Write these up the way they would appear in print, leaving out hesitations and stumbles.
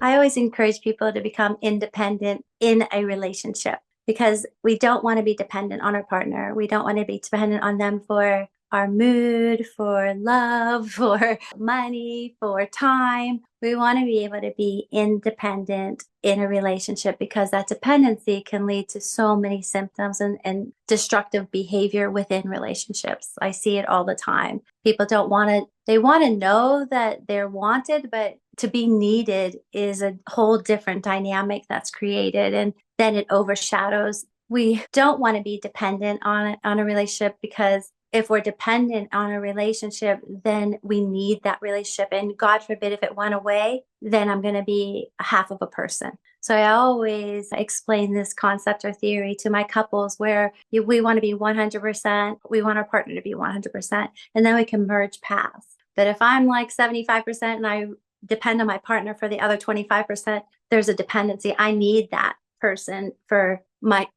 I always encourage people to become independent in a relationship because we don't want to be dependent on our partner. We don't want to be dependent on them for our mood, for love, for money, for time. We want to be able to be independent in a relationship because that dependency can lead to so many symptoms and destructive behavior within relationships. I see it all the time. People don't want to, they want to know that they're wanted, but to be needed is a whole different dynamic that's created. And then it overshadows. We don't want to be dependent on a relationship because if we're dependent on a relationship, then we need that relationship. And God forbid, if it went away, then I'm going to be half of a person. So I always explain this concept or theory to my couples where we want to be 100%. We want our partner to be 100%. And then we can merge paths. But if I'm like 75% and I depend on my partner for the other 25%, there's a dependency. I need that person for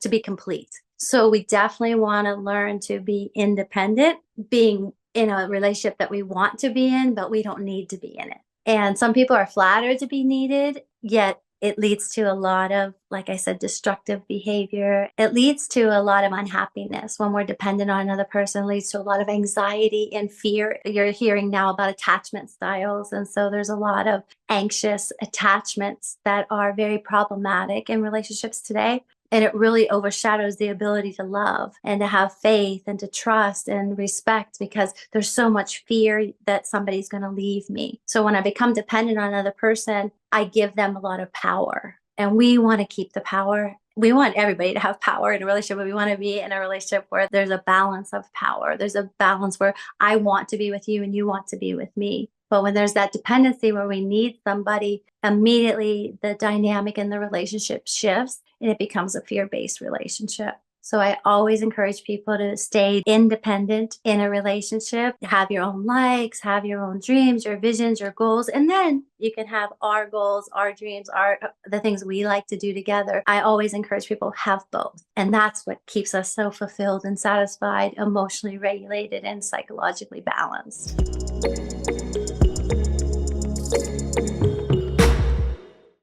to be complete. So we definitely want to learn to be independent, being in a relationship that we want to be in, but we don't need to be in it. And some people are flattered to be needed, yet it leads to a lot of, like I said, destructive behavior. It leads to a lot of unhappiness when we're dependent on another person. It leads to a lot of anxiety and fear. You're hearing now about attachment styles. And so there's a lot of anxious attachments that are very problematic in relationships today. And it really overshadows the ability to love and to have faith and to trust and respect because there's so much fear that somebody's going to leave me. So when I become dependent on another person, I give them a lot of power. And we want to keep the power. We want everybody to have power in a relationship, but we want to be in a relationship where there's a balance of power. There's a balance where I want to be with you and you want to be with me. But when there's that dependency where we need somebody, immediately the dynamic in the relationship shifts and it becomes a fear-based relationship. So I always encourage people to stay independent in a relationship, have your own likes, have your own dreams, your visions, your goals, and then you can have our goals, our dreams, the things we like to do together. I always encourage people to have both. And that's what keeps us so fulfilled and satisfied, emotionally regulated, and psychologically balanced.